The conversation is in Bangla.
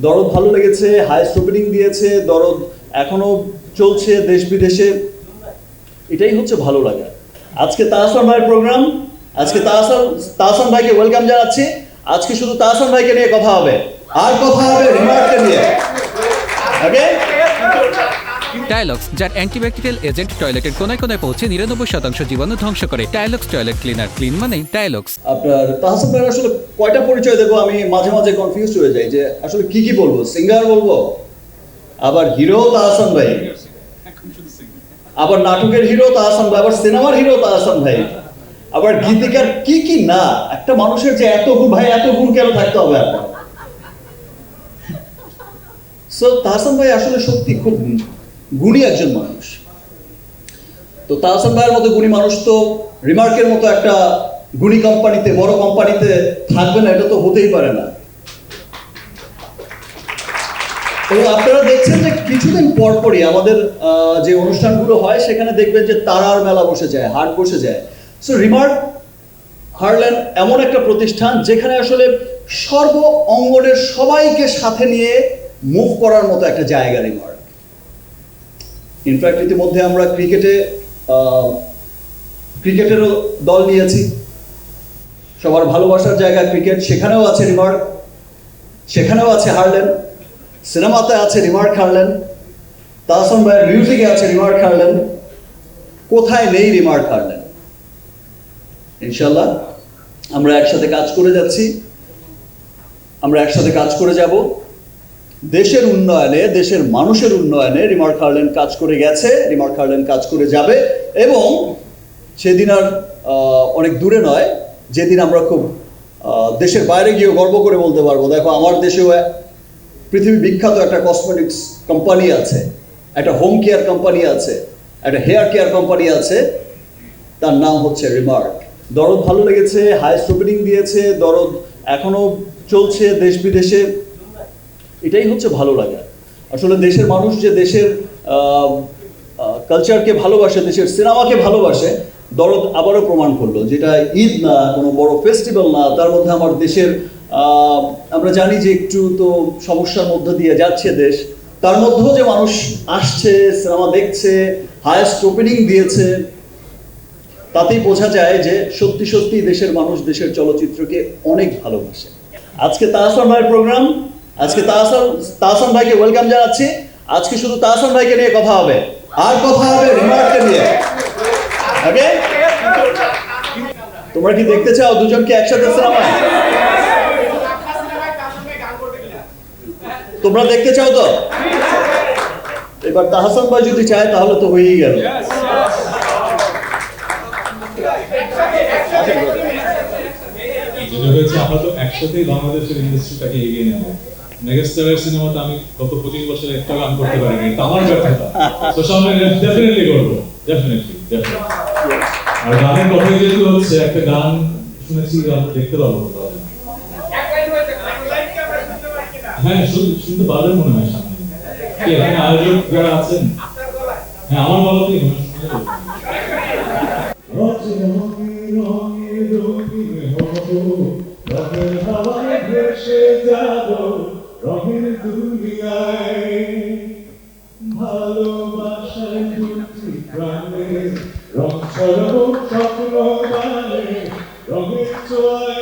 দরদ ভালো লেগেছে, হাইস্ট ওপেনিং দিয়েছে, দরদ এখনো চলছে দেশ বিদেশে, এটাই হচ্ছে ভালো লাগা। আজকে তাহসান ভাইয়ের প্রোগ্রাম, আজকে তাহসান ভাইকে ওয়েলকাম জানাচ্ছি। আজকে শুধু তাহসান ভাইকে নিয়ে কথা হবে, আর কথা হবে রিমার্ককে নিয়ে। ওকে, টাইলক্স, যার অ্যান্টিব্যাকটেরিয়াল এজেন্ট টয়লেটের কোনায় কোনায় পৌঁছে 99% জীবাণু ধ্বংস করে। টাইলক্স টয়লেট ক্লিনার, ক্লিন মানেই টাইলক্স। আপনার তাহসান ভাইয়ের আসলে কয়টা পরিচয় দেবো আমি মাঝে মাঝে কনফিউজ হয়ে যাই যে আসলে কি কি বলবো। সিঙ্গার বলবো, আবার হিরো তাহসান ভাই, আবার নাটকের হিরো তাহসান ভাই, আবার সিনেমার হিরো তাহসান ভাই, আবার গীতিকার, কি কি না। একটা মানুষের যে এত গুণ, ভাই এত গুণ কেন থাকতে হবে আপনার? সো তাহসান ভাই আসলে সত্যি খুব গুণী একজন মানুষ। তো তাহসান ভাইয়ের মতো গুণী মানুষ তো রিমার্কের মতো একটা গুণী কোম্পানিতে, বড় কোম্পানিতে থাকবে না, এটা তো হতেই পারে না। এবং আপনারা দেখছেন যে কিছুদিন পরপরই আমাদের যে অনুষ্ঠানগুলো হয় সেখানে দেখবেন যে তারার মেলা বসে যায়, হাট বসে যায়। সো রিমার্ক হারল্যান্ড এমন একটা প্রতিষ্ঠান যেখানে আসলে সর্ব অঙ্গনের সবাইকে সাথে নিয়ে মুভ করার মতো একটা জায়গা রিমার্ক। ইনফ্যাক্ট ইতিমধ্যে আমরা ক্রিকেটেরও দল নিয়েছি, সবার ভালোবাসার জায়গা ক্রিকেট, সেখানেও আছে রিমার্ক, সেখানেও আছে হারল্যান্ড। সিনেমাতে আছে রিমার্ক হারল্যান্ড, তাহসান ভাইয়ের মিউজিকে আছে রিমার্ক হারল্যান্ড, কোথায় নেই রিমার্ক হারল্যান্ড? ইনশাল্লাহ আমরা একসাথে কাজ করে যাচ্ছি, আমরা একসাথে কাজ করে যাব। দেশের উন্নয়নে, দেশের মানুষের উন্নয়নে রিমার্ক হারল্যান্ড কাজ করে গেছে, রিমার্ক হারল্যান্ড কাজ করে যাবে। এবং সেদিন আর অনেক দূরে নয় যেদিন আমরা খুব দেশের বাইরে গিয়েও গর্ব করে বলতে পারবো, দেখো আমার দেশেও পৃথিবী বিখ্যাত একটা কসমেটিক্স কোম্পানি আছে, একটা হোম কেয়ার কোম্পানি আছে, একটা হেয়ার কেয়ার কোম্পানি আছে, তার নাম হচ্ছে রিমার্ক। দরদ ভালো লেগেছে, হাইস্ট ওপেনিং দিয়েছে, দরদ এখনো চলছে দেশ বিদেশে, এটাই হচ্ছে ভালো লাগা। আসলে দেশের মানুষ যে দেশের কালচারকে ভালোবাসে, দেশের সিনেমাকে ভালোবাসে, দরদ আবারও প্রমাণ করলো। যেটা ঈদ না, কোনো বড় ফেস্টিভ্যাল না, তার মধ্যে আমার দেশের আমরা জানি যে একটু তো সমস্যার মধ্য দিয়ে যাচ্ছে দেশ, তার মধ্যেও যে মানুষ আসছে, সিনেমা দেখছে, হায়েস্ট ওপেনিং দিয়েছে, তাতেই বোঝা যায় যে সত্যি সত্যি দেশের মানুষ দেশের চলচ্চিত্রকে অনেক ভালোবাসে। আজকে তাহসান ভাইয়ের প্রোগ্রাম, আজকে তাহসান ভাইকে ওয়েলকাম জানাচ্ছি। আজকে শুধু তাহসান ভাইকে নিয়ে কথা হবে, আর কথা হবে রিমার্ককে নিয়ে। ওকে, তোমরা কি দেখতে চাও দুজনকে একসাথে সিনেমায়? তোমরা দেখতে চাও তো? এবার তাহসান ভাই যদি চায় তাহলে তো হয়েই গেল। আমরা তো একসাথেই বাংলাদেশের ইন্ডাস্ট্রিটাকে এগিয়ে নেব। মেগাস্টারের সিনেমাতে আমি গত 25 বছরে একটা গান করতে পারিনি, এটা আমার ব্যর্থতা। তো সামনে ডেফিনেটলি করবো, ডেফিনেটলি। আর গানের কথা যেহেতু হচ্ছে, একটা গান শুনেছি, গান দেখতে পাবো। হ্যাঁ, শুনতে পারবেন মনে হয় সামনে। কি এখানে আয়োজক যারা আছেন? হ্যাঁ, আমার বলতেই রঙের দুনিয়ায় ভালোবাসায় দুটি প্রাণে রং ছড়াবো স্বপ্ন মানে রঙের ছোঁয়ায়